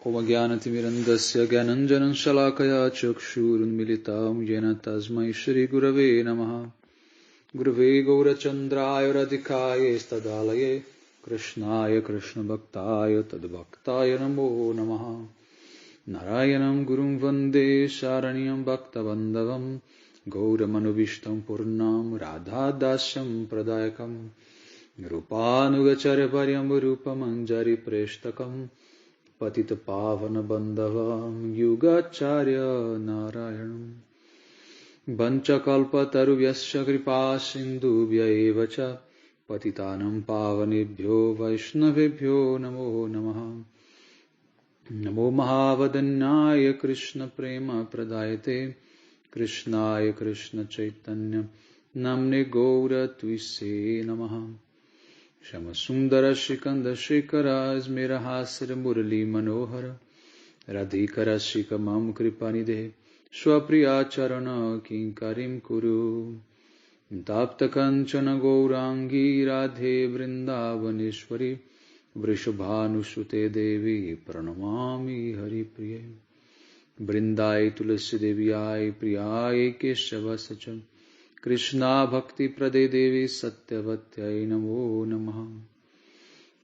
Om Jnanatimirandasya Gyananjanan Shalakaya Chakshurunmilitam Yena Tasmai Shri Gurave Namaha Gurave Gaurachandraya Radhikaya Stadalaye Krishnaya Krishna Bhaktaya Tadbhaktaya Namo Namaha Narayanam Gurum Vande Sharanyam Bhaktavandavam Gauramanovistam Purnam Radha Dasyam Pradayakam Rupanugacharya Paryam Rupamanjari Preshtakam Patita Pavana Bandhavam Yugacharya Narayanam Vanchakalpa Taruvyasya Kripa Sindhubhya Evacha Patitanam Pavanebhyo Vaishnavebhyo Namo Namaha Namo Mahavadanyaya Krishna Prema Pradayate Krishnaya Krishna Chaitanya Namne Gaura Tuise Namaha Shama Sundara Shikanda Shikara Asmera Hasara Murali Manohara Radhikara Shikamam Kripanide Swapriya Charana Kinkarim Kuru Tapta Kanchana Gaurangi Radhe Vrindavaneshwari Vrishabhanusute Devi Pranamami Hari Priye Vrindai Tulasi Deviyai Priyai Keshavasacham Krishna Bhakti Prade Devi Satyavatyai Namo Namaha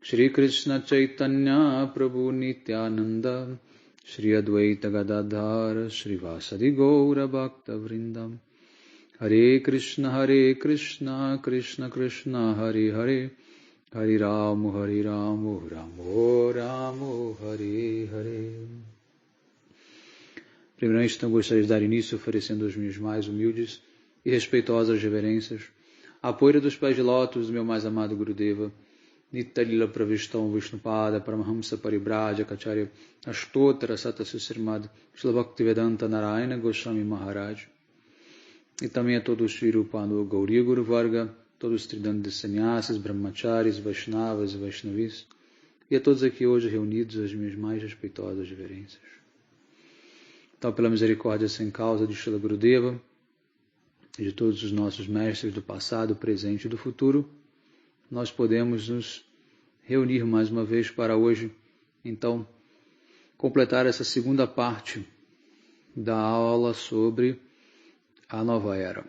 Shri Krishna Chaitanya Prabhu Nityananda Shri Advaita Gadadhar Shri Vasadi Gaura Bhakta Vrindam Hare Krishna Krishna Krishna Hare Hare Hare Ramo Ramo Ramo Hare Hare. Primeiramente, então, gostaria de dar início oferecendo as minhas mais humildes e respeitosas reverências à poeira dos pés de lótus do meu mais amado Gurudeva, Nitalila Pravishtam Vishnupada Paramahamsa Paribraja Kacharya Ashtottara Satasya Srimad Srila Bhaktivedanta Narayana Goswami Maharaj, e também a todos os Sri Rupanu Gauriya Guru Varga, todos os Tridantas Sannyasis, Brahmacharis, Vaishnavas e Vaishnavis, e a todos aqui hoje reunidos as minhas mais respeitosas reverências. Então, pela misericórdia sem causa de Srila Gurudeva e de todos os nossos mestres do passado, presente e do futuro, nós podemos nos reunir mais uma vez para hoje, então, completar essa segunda parte da aula sobre a nova era.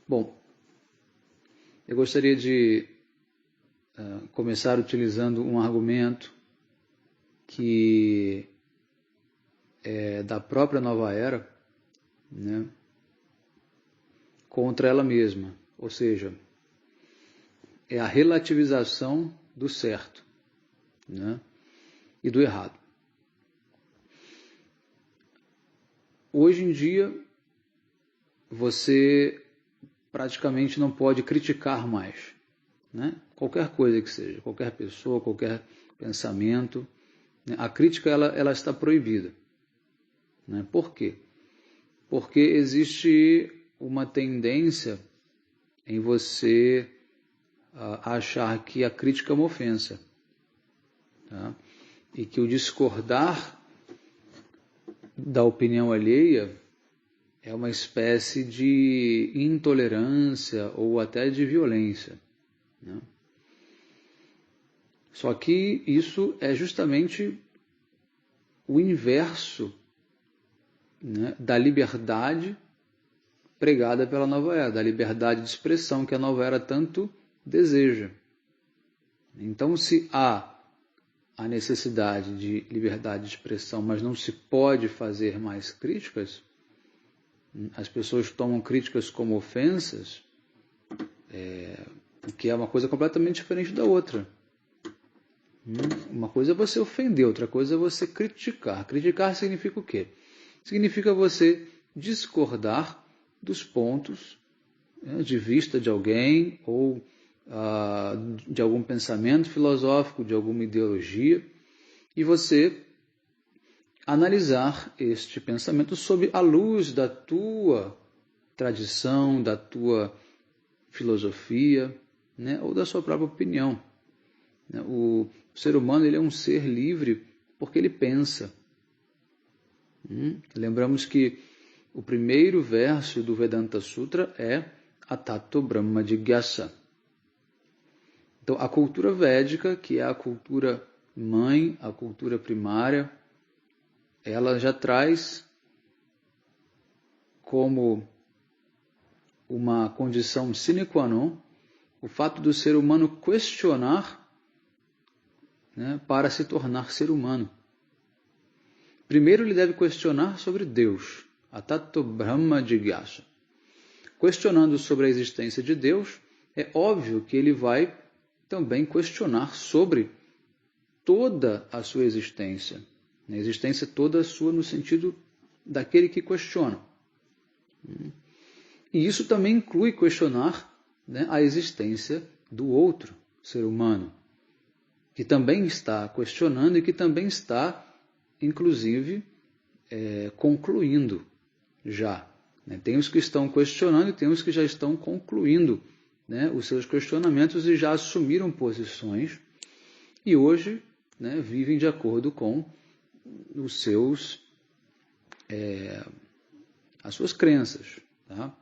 Bom, eu gostaria de começar utilizando um argumento que é da própria nova era, né, contra ela mesma, ou seja, é a relativização do certo, né, e do errado. Hoje em dia, você praticamente não pode criticar mais, né, qualquer coisa que seja, qualquer pessoa, qualquer pensamento, né, a crítica ela está proibida. Né? Por quê? Porque existe uma tendência em você achar que a crítica é uma ofensa, tá? E que o discordar da opinião alheia é uma espécie de intolerância ou até de violência, né? Só que isso é justamente o inverso, né, da liberdade pregada pela nova era, da liberdade de expressão que a nova era tanto deseja. Então, se há a necessidade de liberdade de expressão, mas não se pode fazer mais críticas, as pessoas tomam críticas como ofensas, que é uma coisa completamente diferente da outra. Uma coisa é você ofender, outra coisa é você criticar. Criticar significa o quê? Significa você discordar dos pontos, né, de vista de alguém ou de algum pensamento filosófico, de alguma ideologia, e você analisar este pensamento sob a luz da tua tradição, da tua filosofia, né, ou da sua própria opinião. O ser humano ele é um ser livre porque ele pensa. Lembramos que o primeiro verso do Vedanta Sutra é Atato Brahma Jigyasa. Então, a cultura védica, que é a cultura mãe, a cultura primária, ela já traz como uma condição sine qua non o fato do ser humano questionar, né, para se tornar ser humano. Primeiro ele deve questionar sobre Deus, Atato Brahma Jigyasa. Questionando sobre a existência de Deus, é óbvio que ele vai também questionar sobre toda a sua existência. A existência toda sua no sentido daquele que questiona. E isso também inclui questionar, né, a existência do outro ser humano, que também está questionando e que também está, inclusive, concluindo já. Né? Tem os que estão questionando e tem os que já estão concluindo, né, os seus questionamentos e já assumiram posições e hoje, né, vivem de acordo com os seus, as suas crenças. Tá?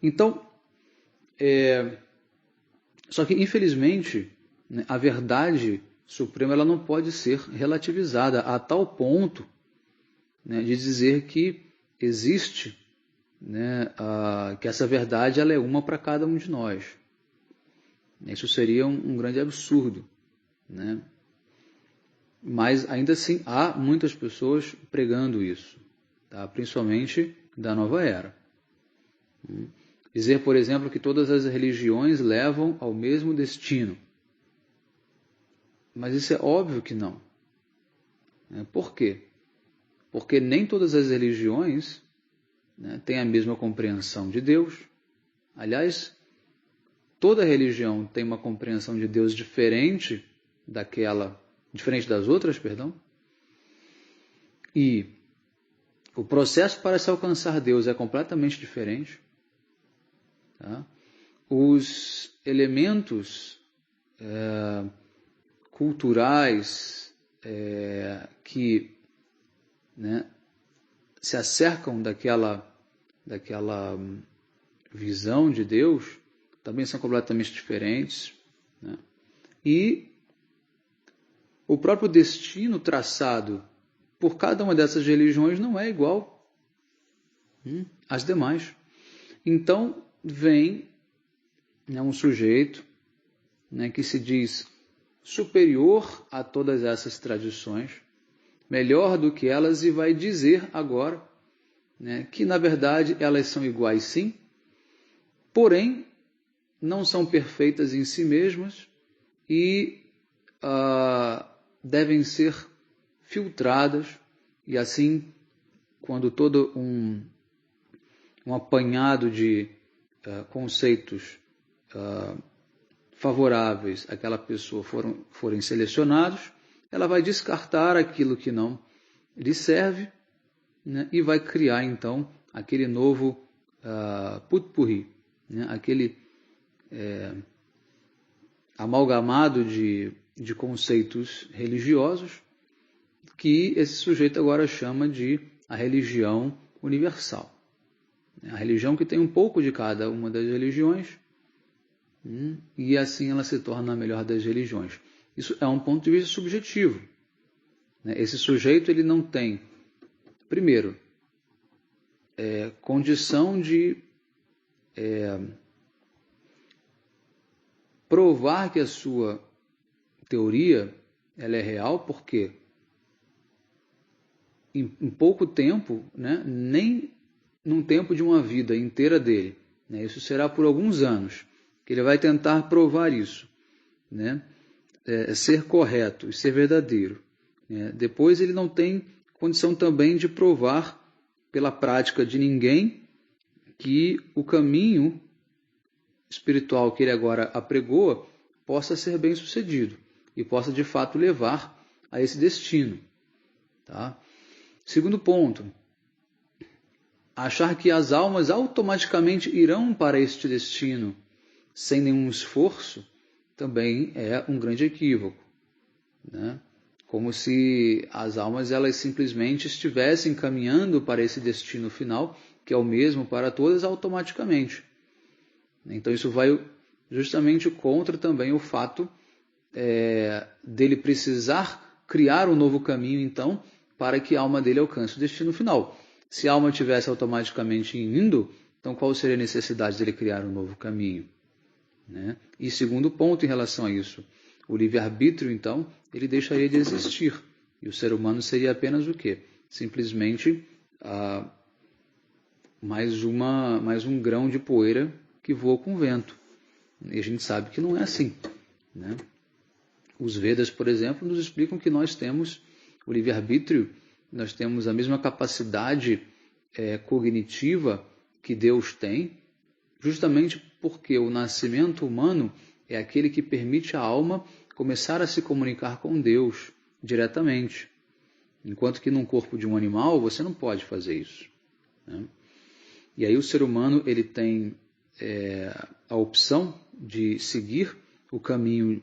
Então, só que infelizmente, né, a verdade suprema ela não pode ser relativizada a tal ponto, né, de dizer que existe, né, que essa verdade ela é uma para cada um de nós. Isso seria um grande absurdo, né? Mas ainda assim há muitas pessoas pregando isso, tá? Principalmente da nova era. Dizer, por exemplo, que todas as religiões levam ao mesmo destino. Mas isso é óbvio que não. Por quê? Porque nem todas as religiões, né, têm a mesma compreensão de Deus. Aliás, toda religião tem uma compreensão de Deus diferente das outras, perdão. E o processo para se alcançar Deus é completamente diferente. Tá? Os elementos culturais que, né, se acercam daquela visão de Deus também são completamente diferentes. Né? E o próprio destino traçado por cada uma dessas religiões não é igual às demais. Então, vem, né, um sujeito, né, que se diz superior a todas essas tradições, melhor do que elas, e vai dizer agora, né, que na verdade elas são iguais sim, porém não são perfeitas em si mesmas e devem ser filtradas, e assim, quando todo um apanhado de conceitos favoráveis àquela pessoa forem selecionados, ela vai descartar aquilo que não lhe serve, né, e vai criar então aquele novo putpurri, né, aquele amalgamado de conceitos religiosos que esse sujeito agora chama de a religião universal. A religião que tem um pouco de cada uma das religiões, e assim ela se torna a melhor das religiões. Isso é um ponto de vista subjetivo. Esse sujeito ele não tem, primeiro, condição de provar que a sua teoria ela é real, porque em pouco tempo, né, nem num tempo de uma vida inteira dele, né, isso será por alguns anos, que ele vai tentar provar isso, né, ser correto e ser verdadeiro. Depois ele não tem condição também de provar pela prática de ninguém que o caminho espiritual que ele agora apregoa possa ser bem sucedido e possa de fato levar a esse destino. Tá? Segundo ponto, achar que as almas automaticamente irão para este destino sem nenhum esforço também é um grande equívoco, né? Como se as almas elas simplesmente estivessem caminhando para esse destino final, que é o mesmo para todas, automaticamente. Então isso vai justamente contra também o fato dele precisar criar um novo caminho, então, para que a alma dele alcance o destino final. Se a alma estivesse automaticamente indo, então qual seria a necessidade dele criar um novo caminho? Né? E segundo ponto em relação a isso, o livre-arbítrio, então, ele deixaria de existir. E o ser humano seria apenas o quê? Simplesmente mais um grão de poeira que voa com o vento. E a gente sabe que não é assim. Né? Os Vedas, por exemplo, nos explicam que nós temos o livre-arbítrio, nós temos a mesma capacidade cognitiva que Deus tem, justamente porque o nascimento humano é aquele que permite à alma começar a se comunicar com Deus diretamente. Enquanto que num corpo de um animal, você não pode fazer isso. Né? E aí o ser humano ele tem a opção de seguir o caminho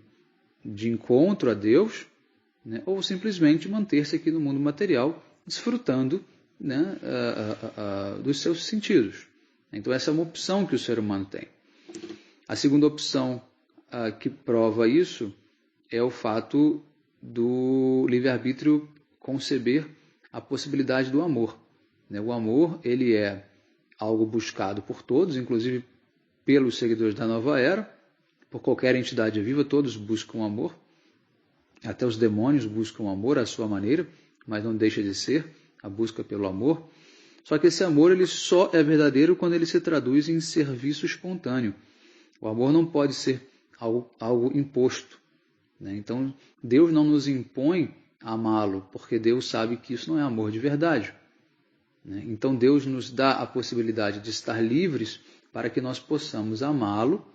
de encontro a Deus, né? Ou simplesmente manter-se aqui no mundo material, desfrutando, né, dos seus sentidos. Então essa é uma opção que o ser humano tem. A segunda opção que prova isso é o fato do livre-arbítrio conceber a possibilidade do amor. Né? O amor ele é algo buscado por todos, inclusive pelos seguidores da nova era, por qualquer entidade viva, todos buscam amor. Até os demônios buscam amor à sua maneira, mas não deixa de ser a busca pelo amor. Só que esse amor ele só é verdadeiro quando ele se traduz em serviço espontâneo. O amor não pode ser algo imposto. Né? Então, Deus não nos impõe a amá-lo, porque Deus sabe que isso não é amor de verdade. Né? Então, Deus nos dá a possibilidade de estar livres para que nós possamos amá-lo,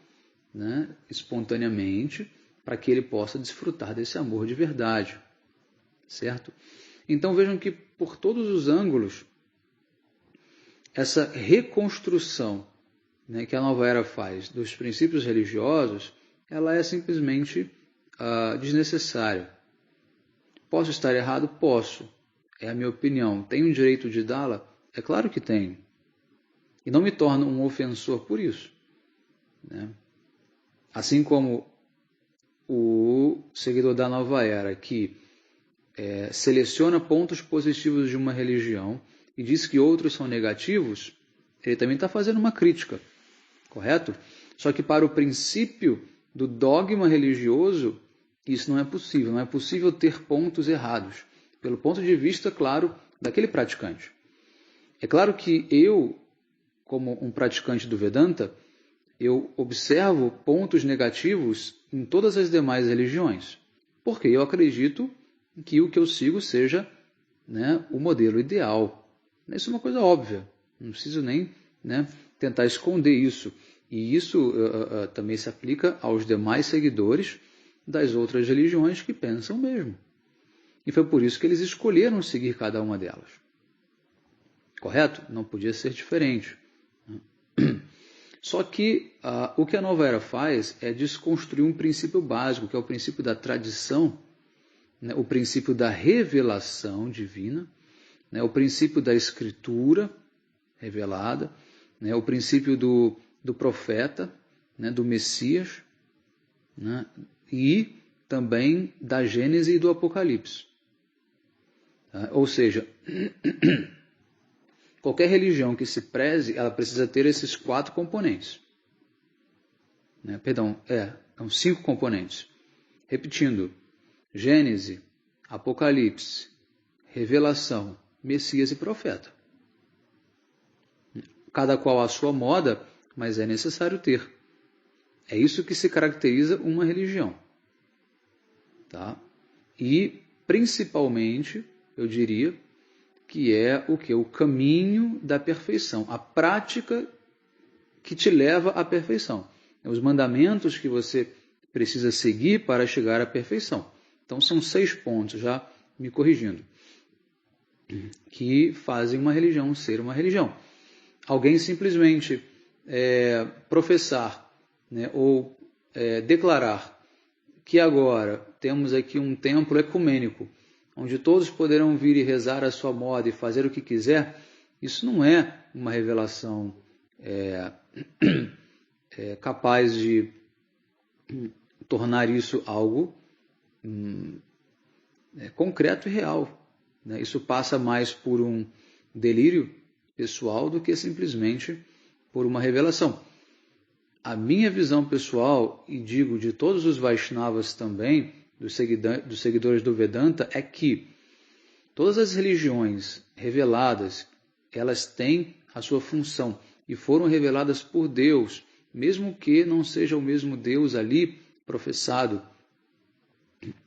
né, espontaneamente, para que ele possa desfrutar desse amor de verdade. Certo? Então, vejam que, por todos os ângulos, essa reconstrução, né, que a nova era faz dos princípios religiosos, ela é simplesmente desnecessária. Posso estar errado? Posso. É a minha opinião. Tenho o direito de dá-la? É claro que tenho. E não me torno um ofensor por isso. Né? Assim como o seguidor da nova era, que seleciona pontos positivos de uma religião e diz que outros são negativos, ele também está fazendo uma crítica, correto? Só que para o princípio do dogma religioso, isso não é possível. Não é possível ter pontos errados, pelo ponto de vista, claro, daquele praticante. É claro que eu, como um praticante do Vedanta, eu observo pontos negativos em todas as demais religiões, porque eu acredito que o que eu sigo seja, né, o modelo ideal. Isso é uma coisa óbvia, não preciso nem, né, tentar esconder isso. E isso também se aplica aos demais seguidores das outras religiões que pensam mesmo. E foi por isso que eles escolheram seguir cada uma delas. Correto? Não podia ser diferente. Só que o que a nova era faz é desconstruir um princípio básico, que é o princípio da tradição, né, o princípio da revelação divina, né, o princípio da escritura revelada, né, o princípio do profeta, né, do Messias, né, e também da Gênese e do Apocalipse. Ou seja, qualquer religião que se preze, ela precisa ter esses 4 componentes. Né? Perdão, são 5 componentes. Repetindo, Gênese, Apocalipse, Revelação, Messias e Profeta. Cada qual à sua moda, mas é necessário ter. É isso que se caracteriza uma religião. Tá? E, principalmente, eu diria que é o que? O caminho da perfeição, a prática que te leva à perfeição. Os mandamentos que você precisa seguir para chegar à perfeição. Então são 6 pontos, já me corrigindo, que fazem uma religião ser uma religião. Alguém simplesmente professar, né, ou declarar que agora temos aqui um templo ecumênico, onde todos poderão vir e rezar a sua moda e fazer o que quiser, isso não é uma revelação capaz de tornar isso algo concreto e real. Né? Isso passa mais por um delírio pessoal do que simplesmente por uma revelação. A minha visão pessoal, e digo de todos os Vaishnavas também, dos seguidores do Vedanta, é que todas as religiões reveladas, elas têm a sua função e foram reveladas por Deus, mesmo que não seja o mesmo Deus ali professado.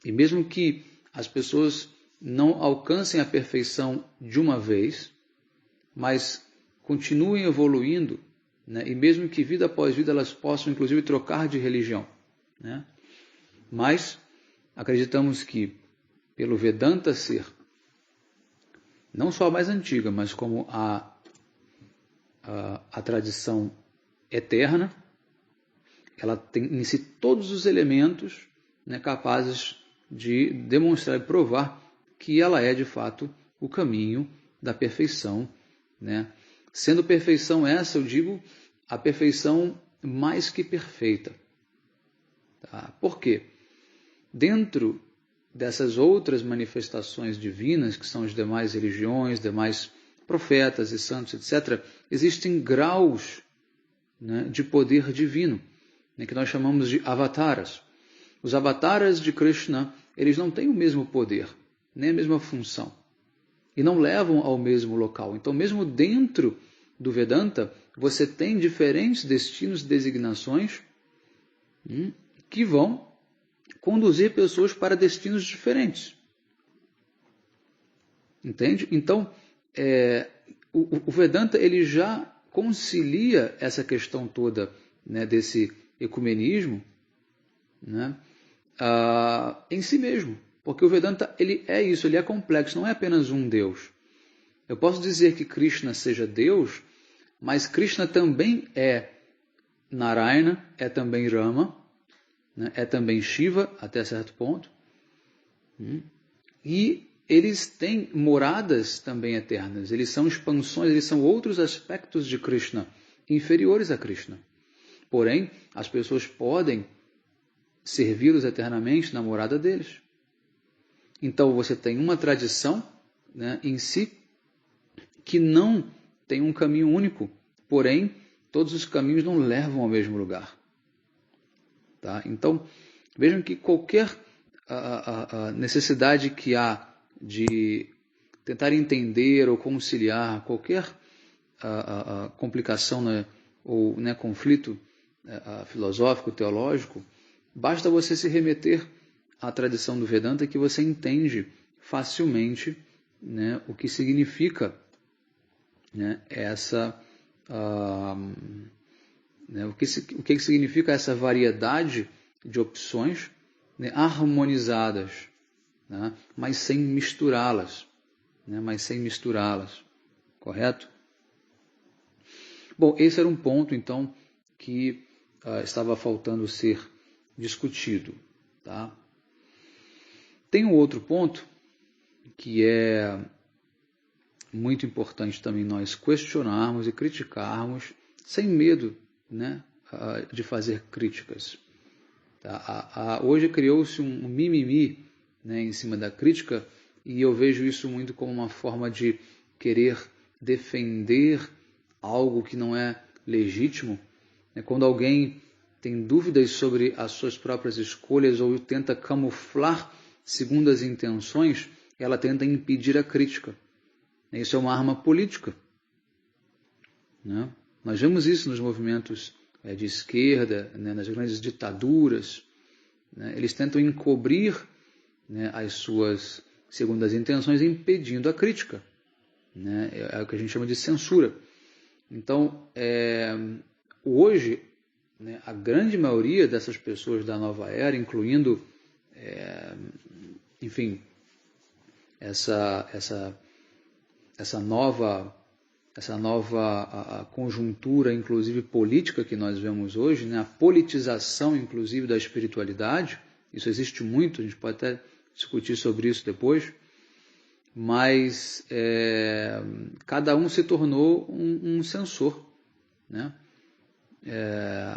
E mesmo que as pessoas não alcancem a perfeição de uma vez, mas continuem evoluindo, né? E mesmo que vida após vida elas possam inclusive trocar de religião, né? Mas acreditamos que pelo Vedanta ser não só a mais antiga, mas como a tradição eterna, ela tem em si todos os elementos, né, capazes de demonstrar e provar que ela é de fato o caminho da perfeição, né? Sendo perfeição essa, eu digo, a perfeição mais que perfeita. Tá? Por quê? Dentro dessas outras manifestações divinas, que são as demais religiões, demais profetas e santos, etc., existem graus, né, de poder divino, né, que nós chamamos de avataras. Os avataras de Krishna, eles não têm o mesmo poder, nem a mesma função, e não levam ao mesmo local. Então, mesmo dentro do Vedanta, você tem diferentes destinos e designações que vão conduzir pessoas para destinos diferentes. Entende? Então, o Vedanta ele já concilia essa questão toda, né, desse ecumenismo, né, em si mesmo. Porque o Vedanta ele é isso, ele é complexo, não é apenas um Deus. Eu posso dizer que Krishna seja Deus, mas Krishna também é Narayana, é também Rama, né, é também Shiva, até certo ponto. E eles têm moradas também eternas, eles são expansões, eles são outros aspectos de Krishna, inferiores a Krishna. Porém, as pessoas podem servi-los eternamente na morada deles. Então você tem uma tradição, né, em si que não tem um caminho único, porém todos os caminhos não levam ao mesmo lugar. Tá? Então vejam que qualquer necessidade que há de tentar entender ou conciliar qualquer complicação, né, ou, né, conflito filosófico, teológico, basta você se remeter à tradição do Vedanta que você entende facilmente, né, o que significa, né, né, o que significa essa variedade de opções, né, harmonizadas, né, mas sem misturá-las, né, correto? Bom, esse era um ponto então que estava faltando ser discutido, tá? Tem um outro ponto que é muito importante também nós questionarmos e criticarmos sem medo, né, de fazer críticas. Tá? Hoje criou-se um mimimi, né, em cima da crítica, e eu vejo isso muito como uma forma de querer defender algo que não é legítimo. Quando alguém tem dúvidas sobre as suas próprias escolhas ou tenta camuflar segundas intenções, ela tenta impedir a crítica. Isso é uma arma política, né? Nós vemos isso nos movimentos de esquerda, né, nas grandes ditaduras, né? Eles tentam encobrir, né, as suas segundas intenções, impedindo a crítica, né? É o que a gente chama de censura. Então, hoje, né, a grande maioria dessas pessoas da nova era, incluindo, enfim, essa nova conjuntura, inclusive política que nós vemos hoje, né, a politização, inclusive, da espiritualidade, isso existe muito, a gente pode até discutir sobre isso depois, mas cada um se tornou um censor, né?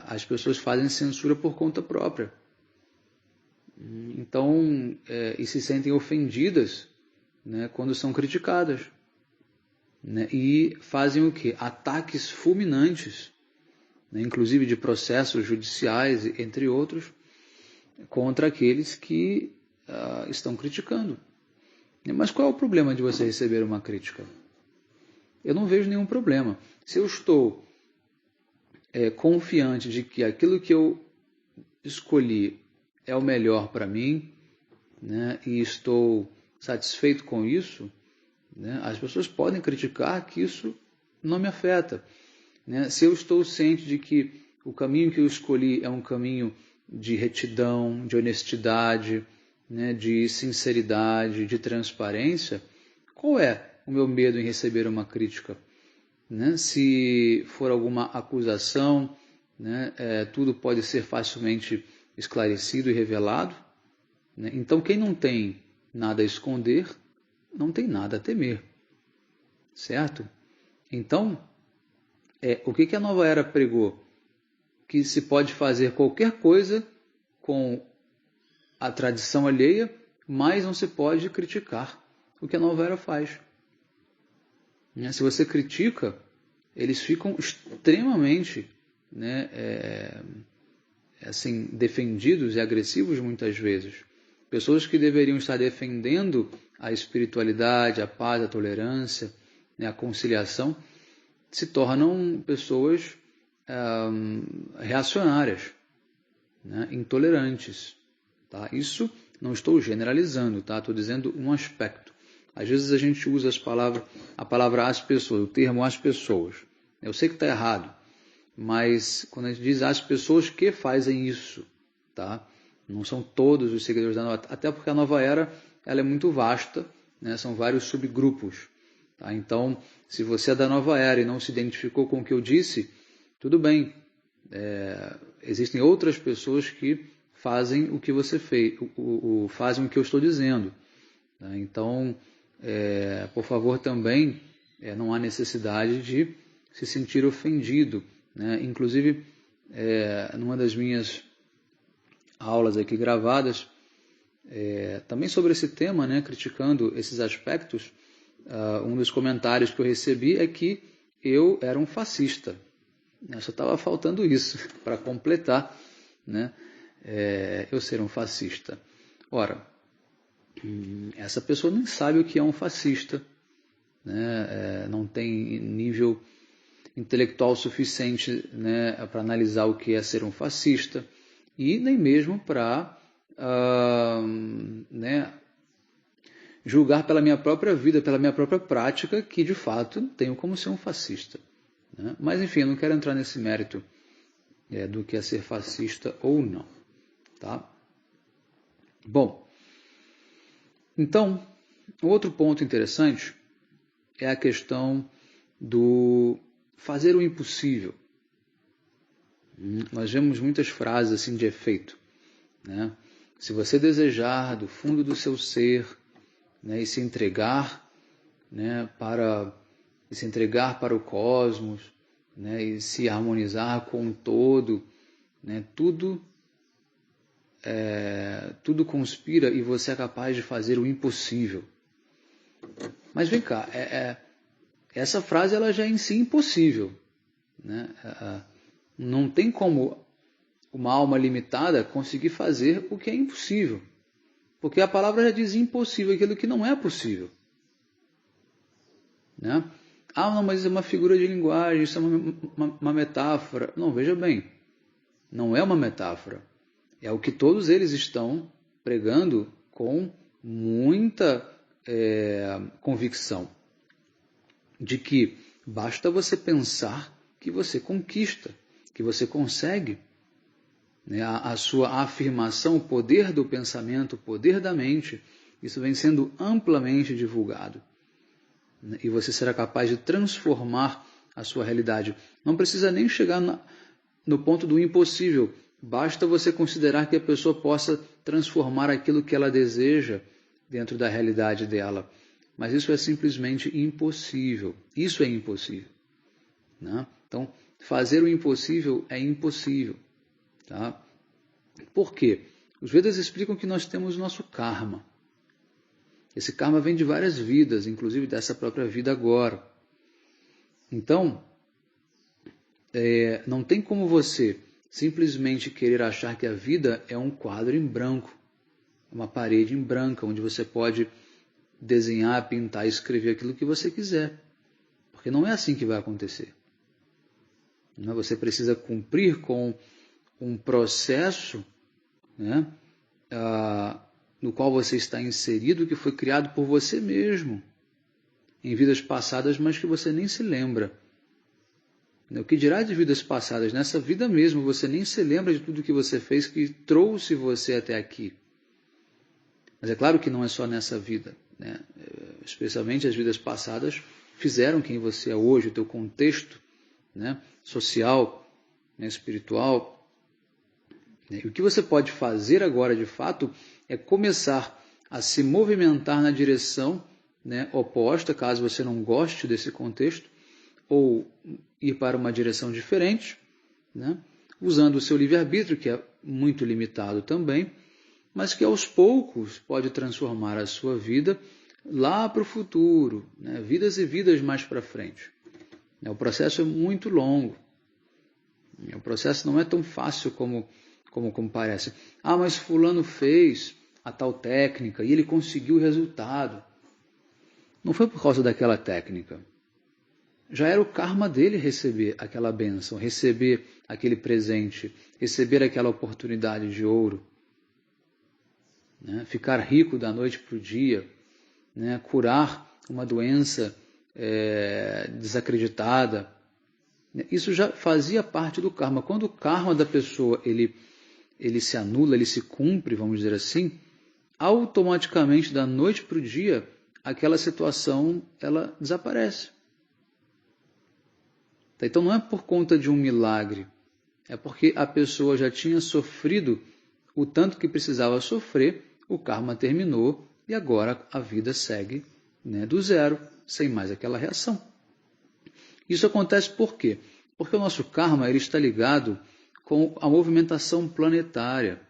As pessoas fazem censura por conta própria. Então, e se sentem ofendidas, né, quando são criticadas, né, e fazem o quê? Ataques fulminantes, né, inclusive de processos judiciais, entre outros, contra aqueles que estão criticando. Mas qual é o problema de você receber uma crítica? Eu não vejo nenhum problema. Se eu estou confiante de que aquilo que eu escolhi é o melhor para mim, né, e estou satisfeito com isso, né, as pessoas podem criticar que isso não me afeta. Né? Se eu estou ciente de que o caminho que eu escolhi é um caminho de retidão, de honestidade, né, de sinceridade, de transparência, qual é o meu medo em receber uma crítica? Né? Se for alguma acusação, né, tudo pode ser facilmente esclarecido e revelado. Né? Então, quem não tem nada a esconder, não tem nada a temer. Certo? Então, o que a Nova Era pregou? Que se pode fazer qualquer coisa com a tradição alheia, mas não se pode criticar o que a Nova Era faz. Se você critica, eles ficam extremamente, né, assim, defendidos e agressivos muitas vezes. Pessoas que deveriam estar defendendo a espiritualidade, a paz, a tolerância, né, a conciliação, se tornam pessoas reacionárias, né, intolerantes. Tá? Isso não estou generalizando, tá? Estou dizendo um aspecto. Às vezes a gente usa a palavra as pessoas, o termo as pessoas. Eu sei que está errado, mas quando a gente diz as pessoas que fazem isso, tá? Não são todos os seguidores da Nova Era, até porque a Nova Era ela é muito vasta, né? São vários subgrupos. Tá? Então, se você é da Nova Era e não se identificou com o que eu disse, tudo bem. Existem outras pessoas que fazem o que você fez, fazem o que eu estou dizendo. Tá? Então, por favor, também não há necessidade de se sentir ofendido. Né? Inclusive, numa das minhas aulas aqui gravadas, também sobre esse tema, né, criticando esses aspectos, um dos comentários que eu recebi é que eu era um fascista. Só estava faltando isso para completar, né, eu ser um fascista. Ora, essa pessoa nem sabe o que é um fascista, né, não tem nível intelectual suficiente, né, para analisar o que é ser um fascista e nem mesmo para né, julgar pela minha própria vida, pela minha própria prática, que de fato tenho como ser um fascista. Né? Mas enfim, eu não quero entrar nesse mérito do que é ser fascista ou não. Tá? Bom, então, outro ponto interessante é a questão do fazer o impossível. Nós vemos muitas frases assim de efeito. Né? Se você desejar do fundo do seu ser, né, e se entregar, né, para o cosmos, né, e se harmonizar com o todo, né, tudo conspira e você é capaz de fazer o impossível. Mas vem cá, essa frase ela já é em si impossível. Né? Não tem como uma alma limitada conseguir fazer o que é impossível. Porque a palavra já diz impossível, aquilo que não é possível. Né? Não, mas isso é uma figura de linguagem, isso é uma metáfora. Não, veja bem, não é uma metáfora. É o que todos eles estão pregando com muita convicção. De que basta você pensar que você conquista, que você consegue. A sua afirmação, o poder do pensamento, o poder da mente, isso vem sendo amplamente divulgado. E você será capaz de transformar a sua realidade. Não precisa nem chegar no ponto do impossível. Basta você considerar que a pessoa possa transformar aquilo que ela deseja dentro da realidade dela. Mas isso é simplesmente impossível. Isso é impossível. Né? Então, fazer o impossível é impossível. Tá? Por quê? Os Vedas explicam que nós temos o nosso karma. Esse karma vem de várias vidas, inclusive dessa própria vida agora. Então, não tem como você simplesmente querer achar que a vida é um quadro em branco, uma parede em branca, onde você pode desenhar, pintar, escrever aquilo que você quiser. Porque não é assim que vai acontecer. Você precisa cumprir com um processo, né, no qual você está inserido, que foi criado por você mesmo, em vidas passadas, mas que você nem se lembra. O que dirá de vidas passadas? Nessa vida mesmo, você nem se lembra de tudo que você fez que trouxe você até aqui. Mas é claro que não é só nessa vida, né? Especialmente as vidas passadas fizeram quem você é hoje, o teu contexto, né, social, né, espiritual. E o que você pode fazer agora, de fato, é começar a se movimentar na direção, né, oposta, caso você não goste desse contexto, ou ir para uma direção diferente, né, usando o seu livre-arbítrio, que é muito limitado também, mas que aos poucos pode transformar a sua vida lá para o futuro, né, vidas e vidas mais para frente. O processo é muito longo. O processo não é tão fácil como parece. Mas fulano fez a tal técnica e ele conseguiu o resultado. Não foi por causa daquela técnica. Já era o karma dele receber aquela bênção, receber aquele presente, receber aquela oportunidade de ouro. Né? Ficar rico da noite para o dia, né? Curar uma doença desacreditada. Isso já fazia parte do karma. Quando o karma da pessoa ele se anula, ele se cumpre, vamos dizer assim, automaticamente, da noite para o dia, aquela situação ela desaparece. Então não é por conta de um milagre, é porque a pessoa já tinha sofrido o tanto que precisava sofrer, o karma terminou e agora a vida segue, né, do zero, sem mais aquela reação. Isso acontece por quê? Porque o nosso karma ele está ligado com a movimentação planetária.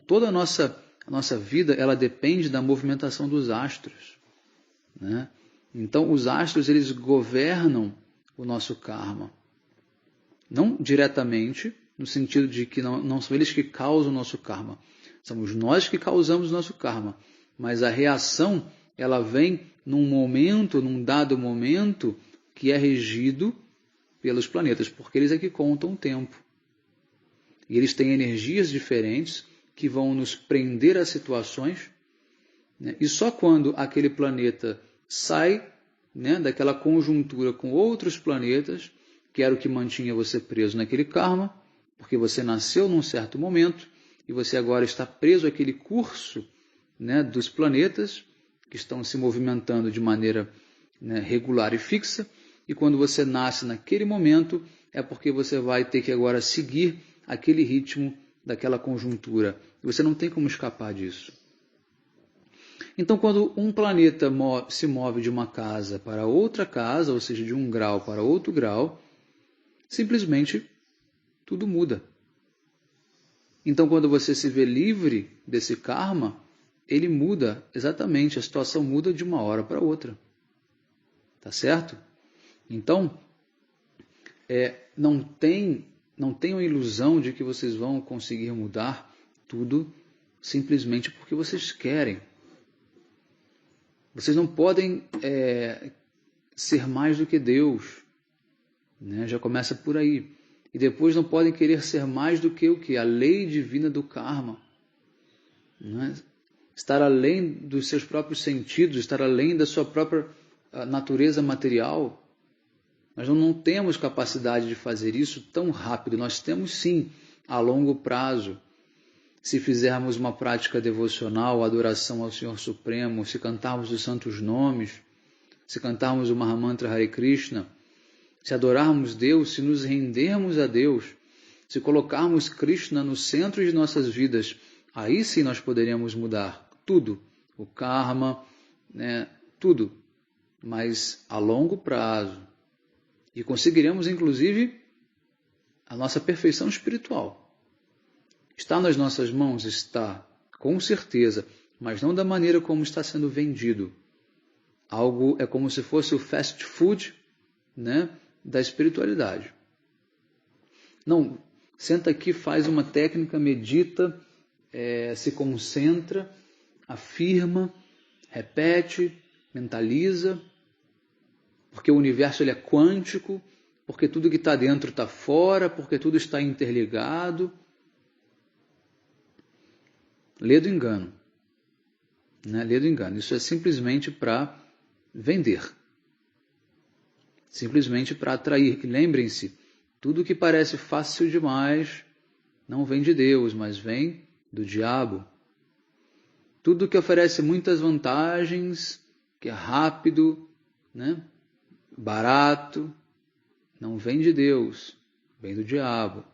Toda a nossa vida ela depende da movimentação dos astros, né? Então, os astros eles governam o nosso karma. Não diretamente, no sentido de que não são eles que causam o nosso karma. Somos nós que causamos o nosso karma. Mas a reação ela vem num dado momento, que é regido pelos planetas, porque eles é que contam o tempo. E eles têm energias diferentes que vão nos prender a situações, né? E só quando aquele planeta sai, né, daquela conjuntura com outros planetas, que era o que mantinha você preso naquele karma, porque você nasceu num certo momento e você agora está preso àquele curso, né, dos planetas que estão se movimentando de maneira, né, regular e fixa, e quando você nasce naquele momento é porque você vai ter que agora seguir aquele ritmo daquela conjuntura. E você não tem como escapar disso. Então, quando um planeta se move de uma casa para outra casa, ou seja, de um grau para outro grau, simplesmente tudo muda. Então, quando você se vê livre desse karma, ele muda exatamente, a situação muda de uma hora para outra. Tá certo? Então, não tenham ilusão de que vocês vão conseguir mudar tudo simplesmente porque vocês querem. Vocês não podem ser mais do que Deus, né? Já começa por aí. E depois não podem querer ser mais do que o que? A lei divina do karma. Né? Estar além dos seus próprios sentidos, estar além da sua própria natureza material. Nós não temos capacidade de fazer isso tão rápido. Nós temos sim, a longo prazo. Se fizermos uma prática devocional, adoração ao Senhor Supremo, se cantarmos os santos nomes, se cantarmos o Mahamantra Hare Krishna, se adorarmos Deus, se nos rendermos a Deus, se colocarmos Krishna no centro de nossas vidas, aí sim nós poderemos mudar tudo, o karma, né, tudo, mas a longo prazo. E conseguiremos, inclusive, a nossa perfeição espiritual. Está nas nossas mãos? Está, com certeza, mas não da maneira como está sendo vendido. Algo é como se fosse o fast food, né, da espiritualidade. Não, senta aqui, faz uma técnica, medita, se concentra, afirma, repete, mentaliza, porque o universo ele é quântico, porque tudo que está dentro está fora, porque tudo está interligado. Lê do engano. Né? Lê do engano. Isso é simplesmente para vender. Simplesmente para atrair. E lembrem-se, tudo que parece fácil demais não vem de Deus, mas vem do diabo. Tudo que oferece muitas vantagens, que é rápido, né? Barato, não vem de Deus, vem do diabo.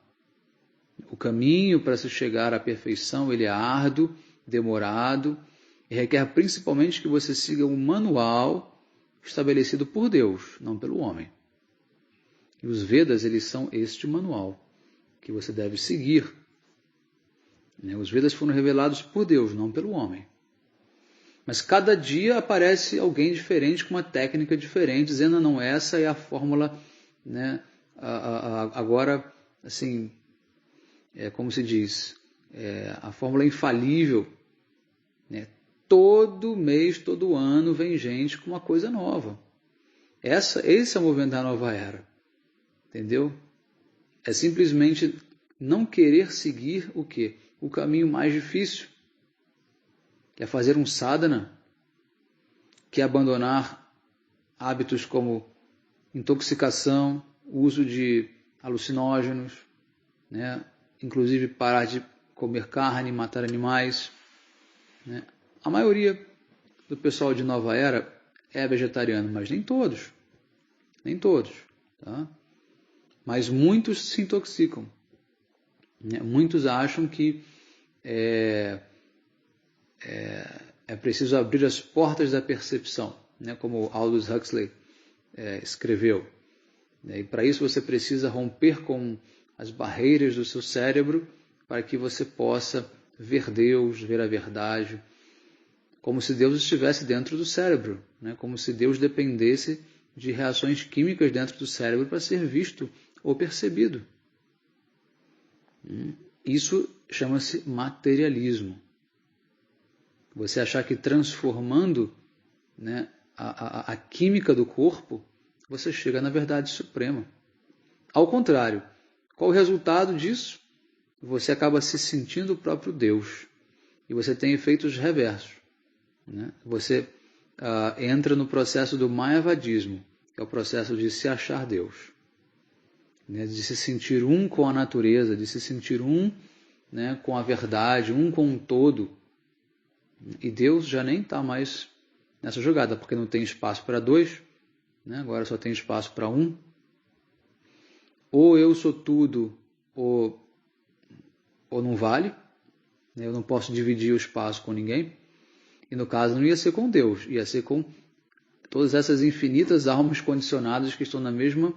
O caminho para se chegar à perfeição, ele é árduo, demorado, e requer principalmente que você siga um manual estabelecido por Deus, não pelo homem. E os Vedas, eles são este manual que você deve seguir. Os Vedas foram revelados por Deus, não pelo homem. Mas cada dia aparece alguém diferente, com uma técnica diferente, dizendo, não, essa é a fórmula, né? Agora, assim, como se diz, a fórmula infalível. Né? Todo mês, todo ano, vem gente com uma coisa nova. Esse é o movimento da nova era. Entendeu? É simplesmente não querer seguir o quê? O caminho mais difícil. Que é fazer um sadhana, que é abandonar hábitos como intoxicação, uso de alucinógenos, né? Inclusive parar de comer carne, matar animais. Né? A maioria do pessoal de nova era é vegetariano, mas nem todos. Nem todos. Tá? Mas muitos se intoxicam. Né? Muitos acham que é preciso abrir as portas da percepção, né? Como Aldous Huxley escreveu. E para isso você precisa romper com as barreiras do seu cérebro para que você possa ver Deus, ver a verdade, como se Deus estivesse dentro do cérebro, né? Como se Deus dependesse de reações químicas dentro do cérebro para ser visto ou percebido. Isso chama-se materialismo. Você achar que transformando, né, a química do corpo, você chega na verdade suprema. Ao contrário, qual o resultado disso? Você acaba se sentindo o próprio Deus. E você tem efeitos reversos. Né? Você entra no processo do mayavadismo, que é o processo de se achar Deus. Né? De se sentir um com a natureza, de se sentir um, né, com a verdade, um com o todo. E Deus já nem está mais nessa jogada, porque não tem espaço para dois, né? Agora só tem espaço para um. Ou eu sou tudo, ou não vale. Né? Eu não posso dividir o espaço com ninguém. E no caso não ia ser com Deus, ia ser com todas essas infinitas almas condicionadas que estão na mesma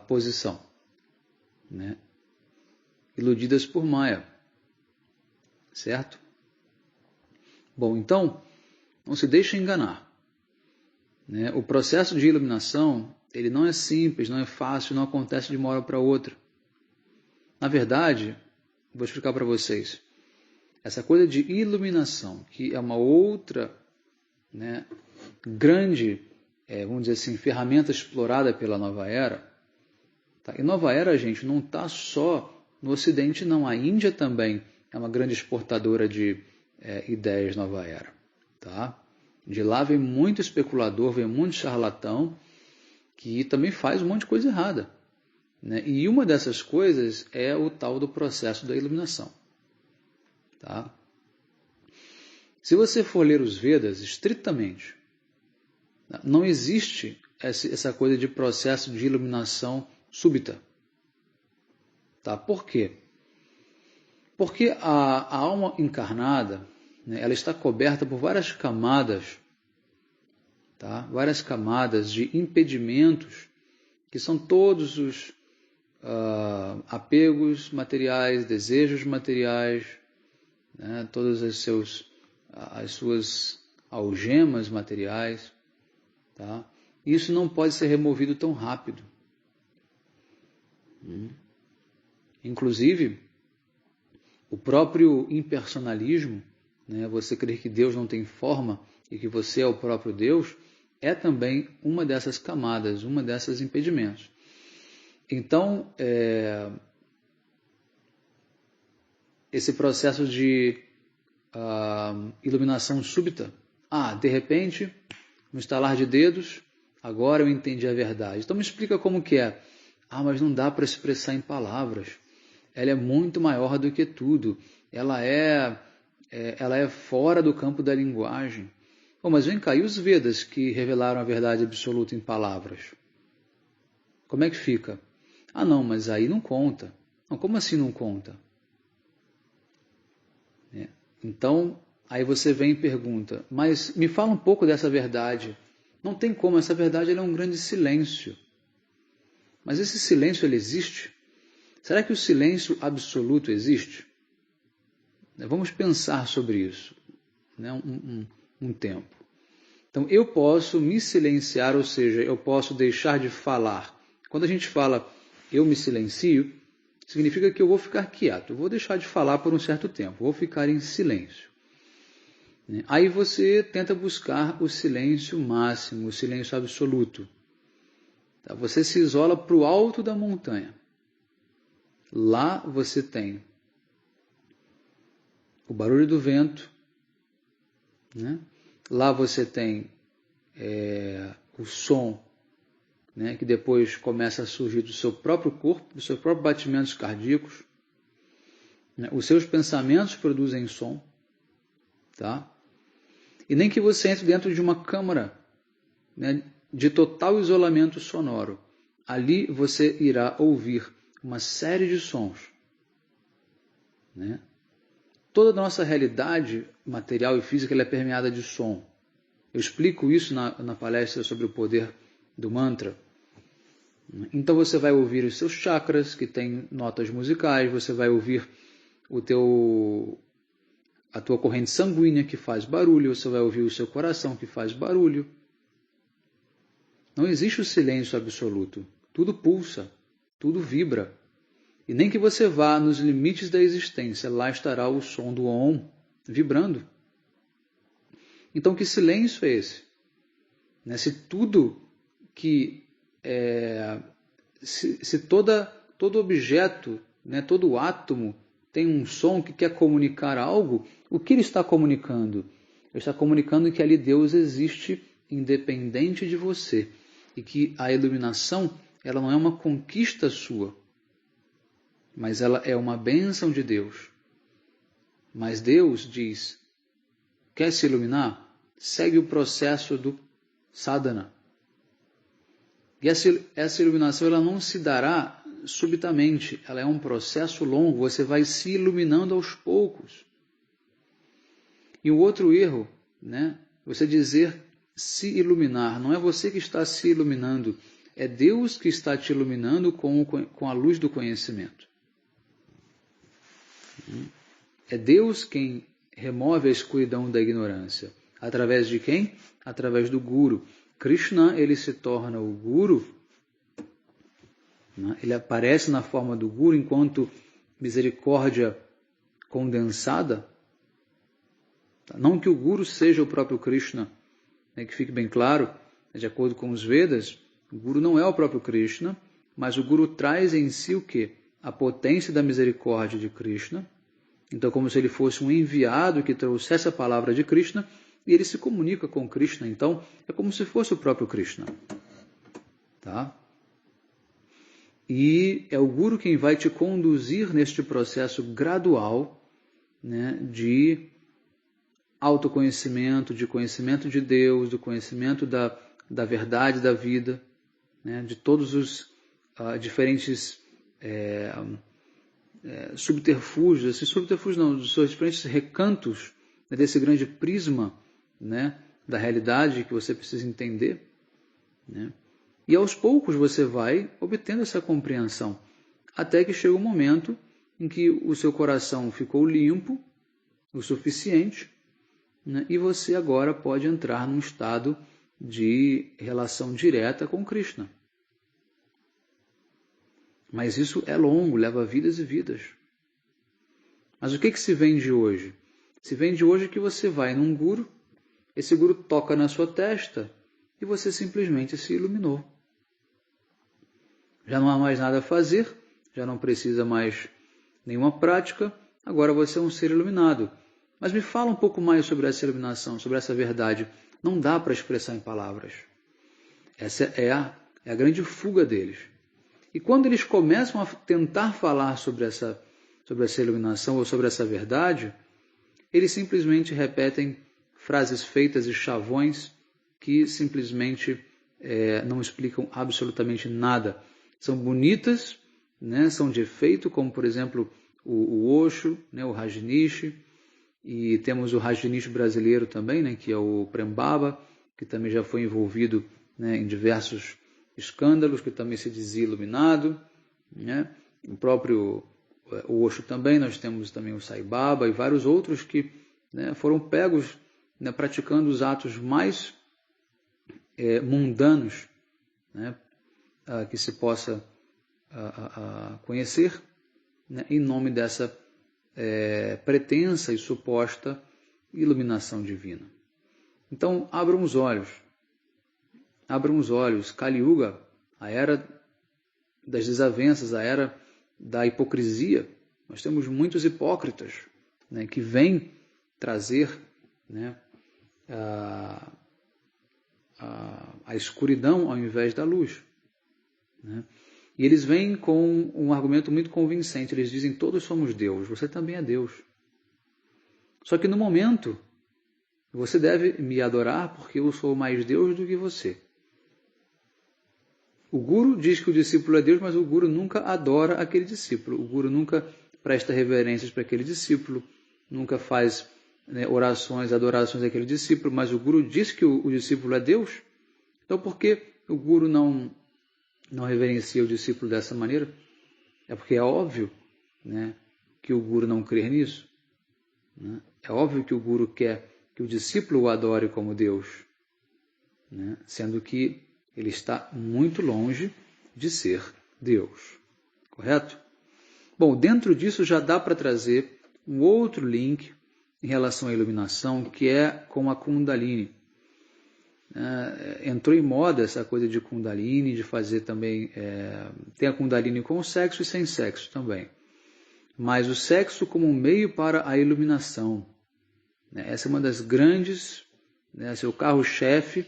posição. Né? Iludidas por Maya. Certo? Bom, então, não se deixe enganar. Né? O processo de iluminação, ele não é simples, não é fácil, não acontece de uma hora para outra. Na verdade, vou explicar para vocês. Essa coisa de iluminação, que é uma outra, né, grande, vamos dizer assim, ferramenta explorada pela Nova Era. Tá? E Nova Era, gente, não está só no Ocidente, não. A Índia também é uma grande exportadora de ideias Nova Era. Tá? De lá vem muito especulador, vem muito charlatão, que também faz um monte de coisa errada. Né? E uma dessas coisas é o tal do processo da iluminação. Tá? Se você for ler os Vedas estritamente, não existe essa coisa de processo de iluminação súbita. Tá? Por quê? Porque a alma encarnada, né, ela está coberta por várias camadas, tá? Várias camadas de impedimentos, que são todos os apegos materiais, desejos materiais, né, todas as suas algemas materiais. Tá? Isso não pode ser removido tão rápido. Inclusive, o próprio impersonalismo, né, você crer que Deus não tem forma e que você é o próprio Deus, é também uma dessas camadas, uma desses impedimentos. Então, esse processo de iluminação súbita, de repente, no estalar de dedos, agora eu entendi a verdade. Então me explica como que é. Mas não dá para expressar em palavras. Ela é muito maior do que tudo. Ela é fora do campo da linguagem. Mas vem cá, e os Vedas que revelaram a verdade absoluta em palavras? Como é que fica? Não, mas aí não conta. Não, como assim não conta? Então, aí você vem e pergunta, mas me fala um pouco dessa verdade. Não tem como, essa verdade é um grande silêncio. Mas esse silêncio, ele existe? Será que o silêncio absoluto existe? Vamos pensar sobre isso, né? um tempo. Então, eu posso me silenciar, ou seja, eu posso deixar de falar. Quando a gente fala, eu me silencio, significa que eu vou ficar quieto, eu vou deixar de falar por um certo tempo, vou ficar em silêncio. Aí você tenta buscar o silêncio máximo, o silêncio absoluto. Você se isola para o alto da montanha. Lá você tem o barulho do vento, né? Lá você tem o som, né, que depois começa a surgir do seu próprio corpo, dos seus próprios batimentos cardíacos. Né? Os seus pensamentos produzem som. Tá? E nem que você entre dentro de uma câmara, né, de total isolamento sonoro. Ali você irá ouvir uma série de sons. Né? Toda a nossa realidade material e física ela é permeada de som. Eu explico isso na palestra sobre o poder do mantra. Então você vai ouvir os seus chakras, que têm notas musicais, você vai ouvir a tua corrente sanguínea, que faz barulho, você vai ouvir o seu coração, que faz barulho. Não existe o silêncio absoluto. Tudo pulsa, tudo vibra. E nem que você vá nos limites da existência, lá estará o som do Om vibrando. Então, que silêncio é esse? Se tudo que se todo objeto, né, todo átomo tem um som que quer comunicar algo, o que ele está comunicando? Ele está comunicando que ali Deus existe independente de você e que a iluminação ela não é uma conquista sua, mas ela é uma bênção de Deus. Mas Deus diz, quer se iluminar? Segue o processo do sadhana. E essa iluminação ela não se dará subitamente, ela é um processo longo, você vai se iluminando aos poucos. E o outro erro, né, você dizer se iluminar, não é você que está se iluminando, é Deus que está te iluminando com a luz do conhecimento. É Deus quem remove a escuridão da ignorância. Através de quem? Através do Guru. Krishna, ele se torna o Guru, né? Ele aparece na forma do Guru enquanto misericórdia condensada. Não que o Guru seja o próprio Krishna, né? Que fique bem claro, de acordo com os Vedas, o Guru não é o próprio Krishna, mas o Guru traz em si o quê? A potência da misericórdia de Krishna. Então, como se ele fosse um enviado que trouxesse a palavra de Krishna, e ele se comunica com Krishna. Então, é como se fosse o próprio Krishna. Tá? E é o Guru quem vai te conduzir neste processo gradual, né, de autoconhecimento, de conhecimento de Deus, do conhecimento da verdade da vida, né, de todos os diferentes subterfúgios, dos seus diferentes recantos, né, desse grande prisma, né, da realidade que você precisa entender. Né? E aos poucos você vai obtendo essa compreensão. até que chega um momento em que o seu coração ficou limpo o suficiente, né, e você agora pode entrar num estado de relação direta com Krishna. Mas isso é longo, leva vidas e vidas. Mas o que se vende hoje? Se vende hoje que você vai num guru, esse guru toca na sua testa e você simplesmente se iluminou. Já não há mais nada a fazer, já não precisa mais nenhuma prática, agora você é um ser iluminado. Mas me fala um pouco mais sobre essa iluminação, sobre essa verdade. Não dá para expressar em palavras. Essa é a grande fuga deles. E quando eles começam a tentar falar sobre essa iluminação ou sobre essa verdade, eles simplesmente repetem frases feitas e chavões que simplesmente não explicam absolutamente nada. São bonitas, né, são de efeito, como por exemplo o Osho, né, o Rajneesh, e temos o Rajneesh brasileiro também, né, que é o Prem Baba, que também já foi envolvido, né, em diversos escândalos, que também se dizia iluminado, né? O próprio o Osho também, nós temos também o Sai Baba e vários outros que, né, foram pegos, né, praticando os atos mais mundanos, né, que se possa conhecer, né, em nome dessa pretensa e suposta iluminação divina. Então, abram os olhos, Kali Yuga, a era das desavenças, a era da hipocrisia. Nós temos muitos hipócritas, né, que vêm trazer, né, a escuridão ao invés da luz, né? E eles vêm com um argumento muito convincente. Eles dizem: todos somos Deus, você também é Deus. Só que no momento, você deve me adorar porque eu sou mais Deus do que você. O guru diz que o discípulo é Deus, mas o guru nunca adora aquele discípulo. O guru nunca presta reverências para aquele discípulo, nunca faz, né, orações, adorações àquele discípulo, mas o guru diz que o discípulo é Deus. Então, por que o guru não reverencia o discípulo dessa maneira? É porque é óbvio, né, que o guru não crê nisso, né? É óbvio que o guru quer que o discípulo o adore como Deus, né, sendo que ele está muito longe de ser Deus. Correto? Bom, dentro disso já dá para trazer um outro link em relação à iluminação, que é com a Kundalini. Entrou em moda essa coisa de Kundalini, de fazer também... tem a Kundalini com sexo e sem sexo também. Mas o sexo como um meio para a iluminação, né? Essa é uma das grandes, né, seu carro-chefe,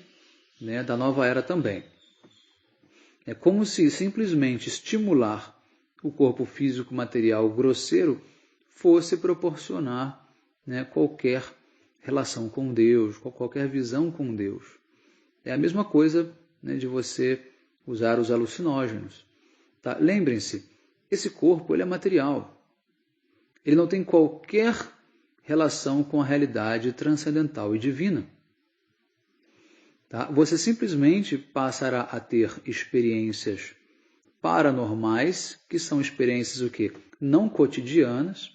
né, da nova era também. É como se simplesmente estimular o corpo físico material grosseiro fosse proporcionar, né, qualquer relação com Deus, qualquer visão com Deus. É a mesma coisa, né, de você usar os alucinógenos. Tá? Lembrem-se, esse corpo ele é material. Ele não tem qualquer relação com a realidade transcendental e divina. Tá? Você simplesmente passará a ter experiências paranormais, que são experiências o quê? Não cotidianas,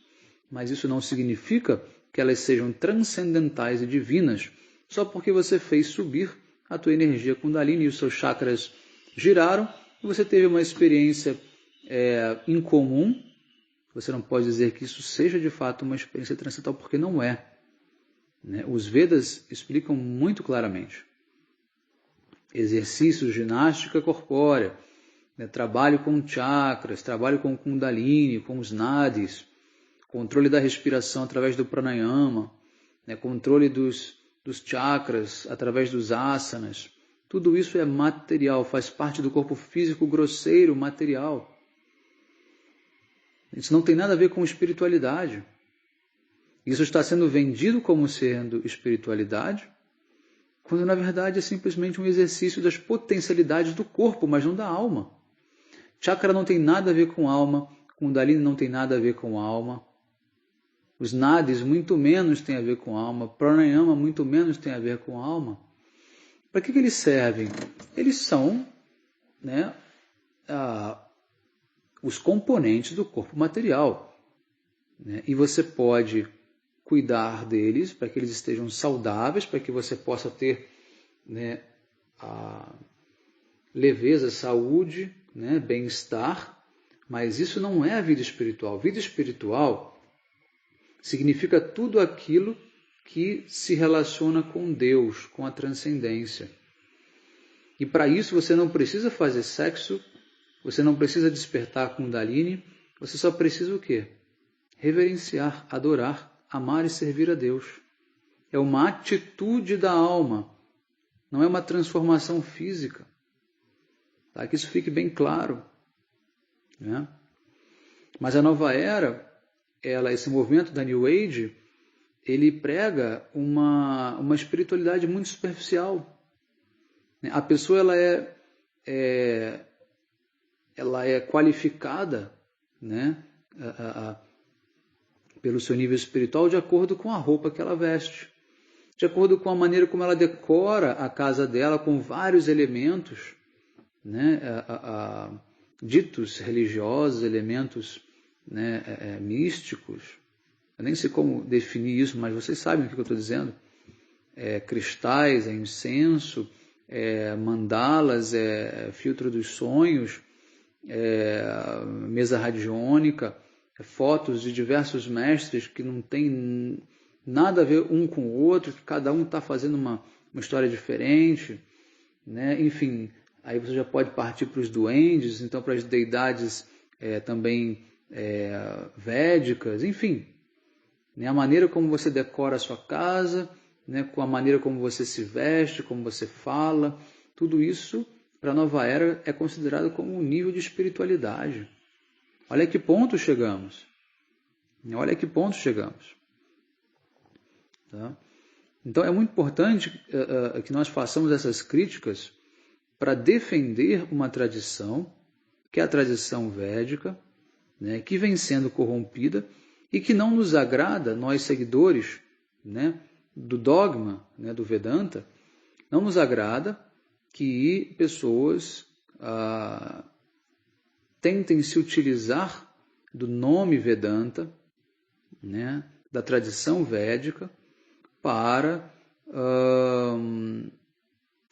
mas isso não significa que elas sejam transcendentais e divinas, só porque você fez subir a tua energia Kundalini e os seus chakras giraram e você teve uma experiência incomum. Você não pode dizer que isso seja de fato uma experiência transcendental, porque não é, né? Os Vedas explicam muito claramente. Exercícios, ginástica corpórea, né? Trabalho com chakras, trabalho com Kundalini, com os nadis, controle da respiração através do pranayama, né? Controle dos chakras através dos asanas. Tudo isso é material, faz parte do corpo físico grosseiro, material. Isso não tem nada a ver com espiritualidade. Isso está sendo vendido como sendo espiritualidade, quando na verdade é simplesmente um exercício das potencialidades do corpo, mas não da alma. Chakra não tem nada a ver com alma, Kundalini não tem nada a ver com alma, os nadis muito menos têm a ver com alma, pranayama muito menos tem a ver com alma. Para que eles servem? Eles são, né, os componentes do corpo material, né? E você pode cuidar deles para que eles estejam saudáveis, para que você possa ter, né, a leveza, saúde, né, bem-estar, mas isso não é a vida espiritual. Vida espiritual significa tudo aquilo que se relaciona com Deus, com a transcendência. E para isso você não precisa fazer sexo, você não precisa despertar Kundalini, você só precisa o quê? Reverenciar, adorar, amar e servir a Deus. É uma atitude da alma, não é uma transformação física. Tá? Que isso fique bem claro, né? Mas a nova era, esse movimento da New Age, ele prega uma espiritualidade muito superficial. A pessoa ela é qualificada, né, pelo seu nível espiritual de acordo com a roupa que ela veste, de acordo com a maneira como ela decora a casa dela com vários elementos, né, ditos religiosos, elementos, né, místicos. Eu nem sei como definir isso, mas vocês sabem o que eu estou dizendo. Cristais, incenso, mandalas, filtro dos sonhos, mesa radiônica, fotos de diversos mestres que não tem nada a ver um com o outro, que cada um está fazendo uma história diferente, né? Enfim, aí você já pode partir para os duendes, então para as deidades também védicas, enfim, né? A maneira como você decora a sua casa, né? Com a maneira como você se veste, como você fala, tudo isso para a nova era é considerado como um nível de espiritualidade. Olha a que ponto chegamos. Olha a que ponto chegamos. Tá? Então é muito importante que nós façamos essas críticas para defender uma tradição, que é a tradição védica, né, que vem sendo corrompida e que não nos agrada, nós seguidores, né, do dogma, né, do Vedanta, não nos agrada que pessoas tentem se utilizar do nome Vedanta, né, da tradição védica, para,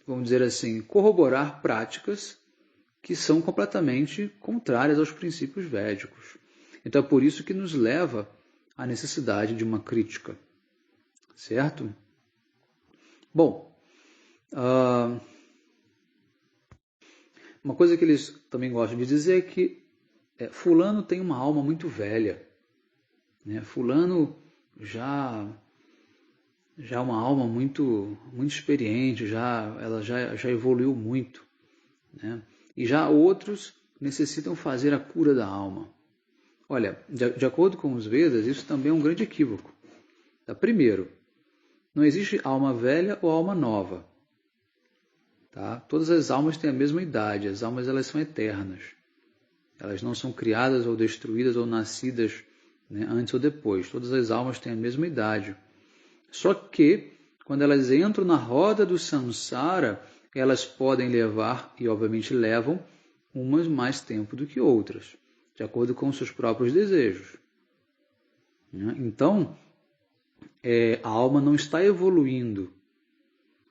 vamos dizer assim, corroborar práticas que são completamente contrárias aos princípios védicos. Então é por isso que nos leva à necessidade de uma crítica. Certo? Bom, uma coisa que eles também gostam de dizer é que fulano tem uma alma muito velha, né? Fulano já uma alma muito experiente, ela já evoluiu muito, né? E já outros necessitam fazer a cura da alma. Olha, de acordo com os Vedas, isso também é um grande equívoco. Primeiro, não existe alma velha ou alma nova. Tá? Todas as almas têm a mesma idade, as almas elas são eternas. Elas não são criadas ou destruídas ou nascidas, né, antes ou depois. Todas as almas têm a mesma idade. Só que, quando elas entram na roda do samsara, elas podem levar, e obviamente levam, umas mais tempo do que outras, de acordo com os seus próprios desejos. Então, a alma não está evoluindo.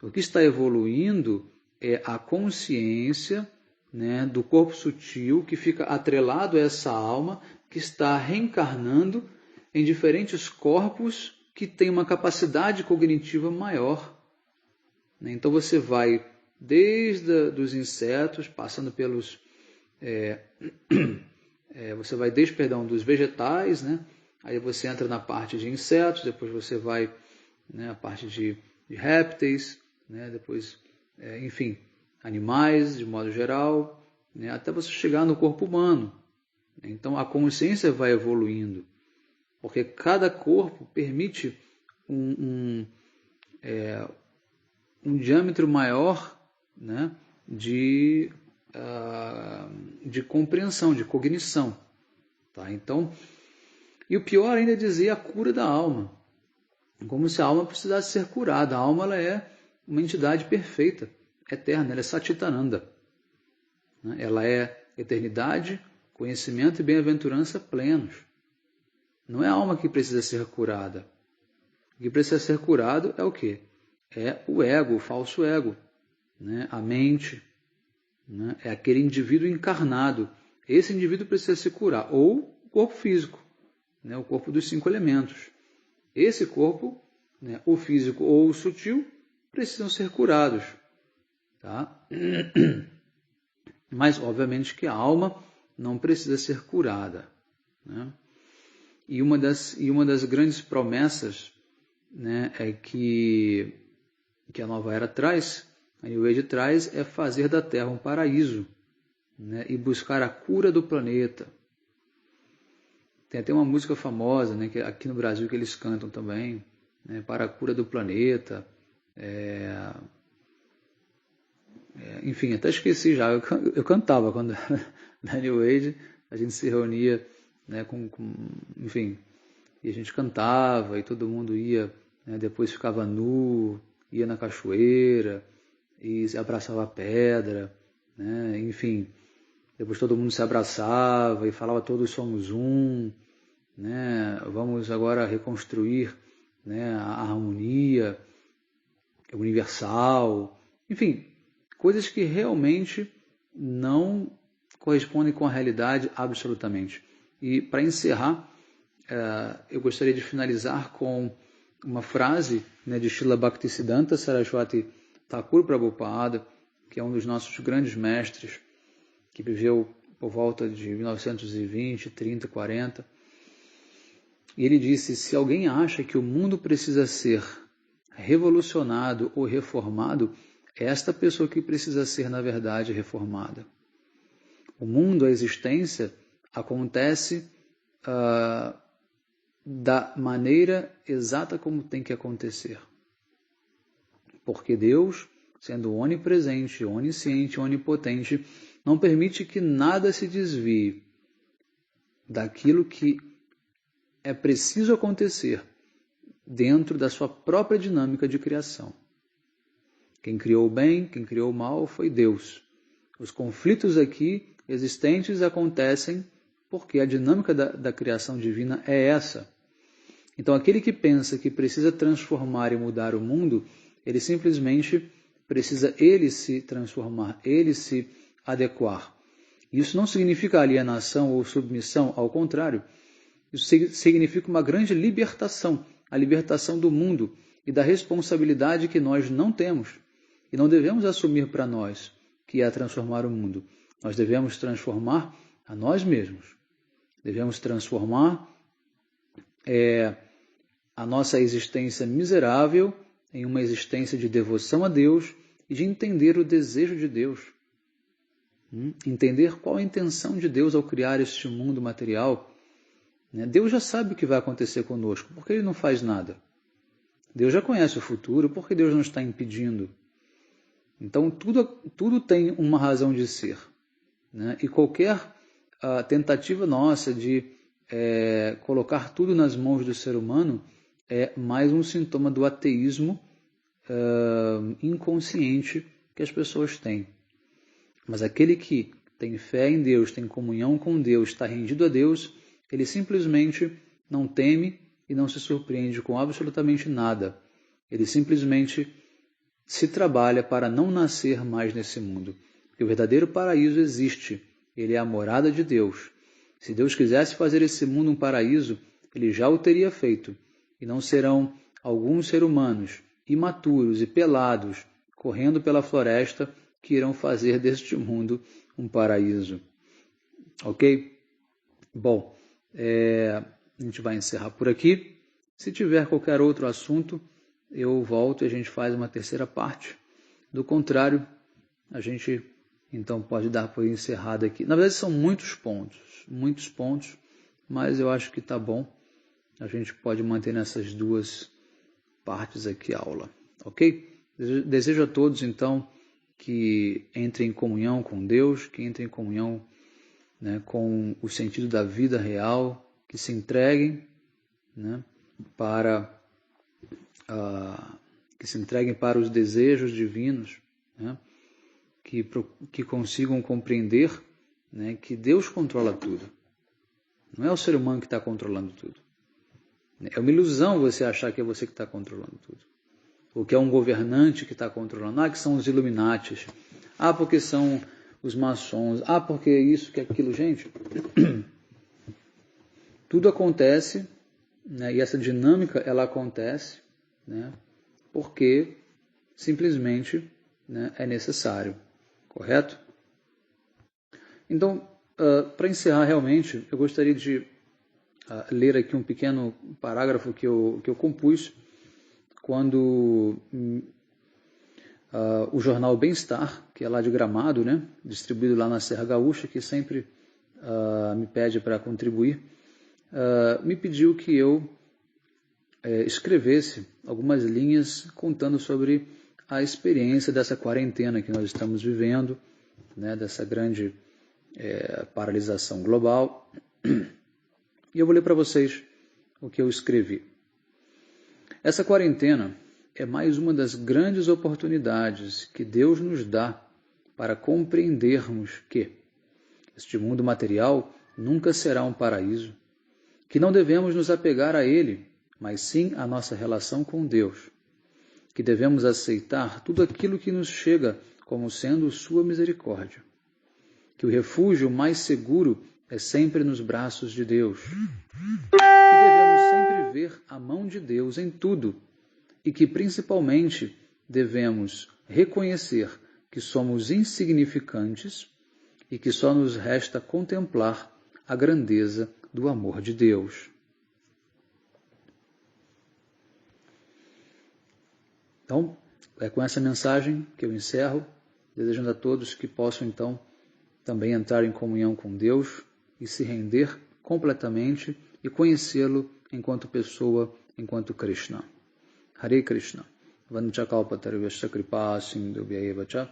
O que está evoluindo é a consciência, né, do corpo sutil que fica atrelado a essa alma que está reencarnando em diferentes corpos que têm uma capacidade cognitiva maior. Então você vai desde os insetos, passando pelos... você vai desde, dos vegetais, né? Aí você entra na parte de insetos, depois você vai, né, a parte de répteis, né, depois, enfim, animais de modo geral, né, até você chegar no corpo humano. Então a consciência vai evoluindo, porque cada corpo permite um diâmetro maior, né, de compreensão, de cognição. Tá? Então, e o pior ainda é dizer a cura da alma, como se a alma precisasse ser curada. A alma ela é uma entidade perfeita, eterna, ela é Satchitananda. Ela é eternidade, conhecimento e bem-aventurança plenos. Não é a alma que precisa ser curada. O que precisa ser curado é o quê? É o ego, o falso ego, né? A mente, né? É aquele indivíduo encarnado. Esse indivíduo precisa se curar. Ou o corpo físico, né? O corpo dos 5 elementos. Esse corpo, né? O físico ou o sutil, precisam ser curados. Tá? Mas, obviamente, que a alma não precisa ser curada. Né? E uma das grandes promessas, né, é que a nova era traz, a New Age traz, é fazer da Terra um paraíso, né, e buscar a cura do planeta. Tem até uma música famosa, né, que aqui no Brasil que eles cantam também, né, para a cura do planeta. Enfim, até esqueci já. Eu cantava quando na New Age a gente se reunia, né, enfim, e a gente cantava e todo mundo ia, né, depois ficava nu, ia na cachoeira e abraçava a pedra, né, enfim, depois todo mundo se abraçava e falava todos somos um, né, vamos agora reconstruir, né, a harmonia universal, enfim, coisas que realmente não correspondem com a realidade absolutamente. E para encerrar, eu gostaria de finalizar com uma frase, né, de Srila Bhaktisiddhanta Saraswati Thakur Prabhupada, que é um dos nossos grandes mestres, que viveu por volta de 1920, 30, 40. E ele disse, se alguém acha que o mundo precisa ser revolucionado ou reformado, é esta pessoa que precisa ser, na verdade, reformada. O mundo, a existência, acontece da maneira exata como tem que acontecer. Porque Deus, sendo onipresente, onisciente, onipotente, não permite que nada se desvie daquilo que é preciso acontecer dentro da sua própria dinâmica de criação. Quem criou o bem, quem criou o mal foi Deus. Os conflitos aqui existentes acontecem porque a dinâmica da criação divina é essa. Então, aquele que pensa que precisa transformar e mudar o mundo, ele simplesmente precisa ele se transformar, ele se adequar. Isso não significa alienação ou submissão, ao contrário. Isso significa uma grande libertação, a libertação do mundo e da responsabilidade que nós não temos e não devemos assumir para nós, que é transformar o mundo. Nós devemos transformar a nós mesmos. Devemos transformar a nossa existência miserável em uma existência de devoção a Deus e de entender o desejo de Deus. Entender qual a intenção de Deus ao criar este mundo material. Deus já sabe o que vai acontecer conosco, por que Ele não faz nada? Deus já conhece o futuro, por que Deus não está impedindo? Então, tudo tem uma razão de ser. E qualquer tentativa nossa de colocar tudo nas mãos do ser humano é mais um sintoma do ateísmo inconsciente que as pessoas têm. Mas aquele que tem fé em Deus, tem comunhão com Deus, está rendido a Deus, ele simplesmente não teme e não se surpreende com absolutamente nada. Ele simplesmente se trabalha para não nascer mais nesse mundo. Porque o verdadeiro paraíso existe. Ele é a morada de Deus. Se Deus quisesse fazer esse mundo um paraíso, Ele já o teria feito. E não serão alguns seres humanos imaturos e pelados, correndo pela floresta, que irão fazer deste mundo um paraíso. Ok? Bom, a gente vai encerrar por aqui. Se tiver qualquer outro assunto, eu volto e a gente faz uma terceira parte. Do contrário, a gente então pode dar por encerrado aqui. Na verdade, são muitos pontos, mas eu acho que está bom. A gente pode manter nessas duas partes aqui a aula, ok? Desejo a todos, então, que entrem em comunhão com Deus, que entrem em comunhão, né, com o sentido da vida real, que se entreguem, né, para os desejos divinos, né, que consigam compreender né, que Deus controla tudo. Não é o ser humano que está controlando tudo. É uma ilusão você achar que é você que está controlando tudo. Ou que é um governante que está controlando. Ah, que são os Illuminatis. Ah, porque são os maçons. Ah, porque isso, que aquilo. Gente, tudo acontece, né, e essa dinâmica ela acontece, né, porque simplesmente, né, é necessário. Correto? Então, para encerrar realmente, eu gostaria de ler aqui um pequeno parágrafo que eu compus quando o jornal Bem-Estar, que é lá de Gramado, né, distribuído lá na Serra Gaúcha, que sempre me pede para contribuir, me pediu que eu escrevesse algumas linhas contando sobre a experiência dessa quarentena que nós estamos vivendo, né, dessa grande paralisação global. E eu vou ler para vocês o que eu escrevi. Essa quarentena é mais uma das grandes oportunidades que Deus nos dá para compreendermos que este mundo material nunca será um paraíso, que não devemos nos apegar a ele, mas sim à nossa relação com Deus, que devemos aceitar tudo aquilo que nos chega como sendo sua misericórdia, que o refúgio mais seguro é sempre nos braços de Deus, que devemos sempre ver a mão de Deus em tudo e que principalmente devemos reconhecer que somos insignificantes e que só nos resta contemplar a grandeza do amor de Deus. Então, é com essa mensagem que eu encerro, desejando a todos que possam, então, também entrar em comunhão com Deus e se render completamente e conhecê-lo enquanto pessoa, enquanto Krishna. Hare Krishna. Vanchakalpatarvasya kripa sindhubhya eva cha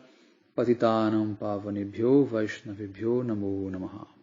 patitanam pavanebhyo vaishnavebhyo namo namaha.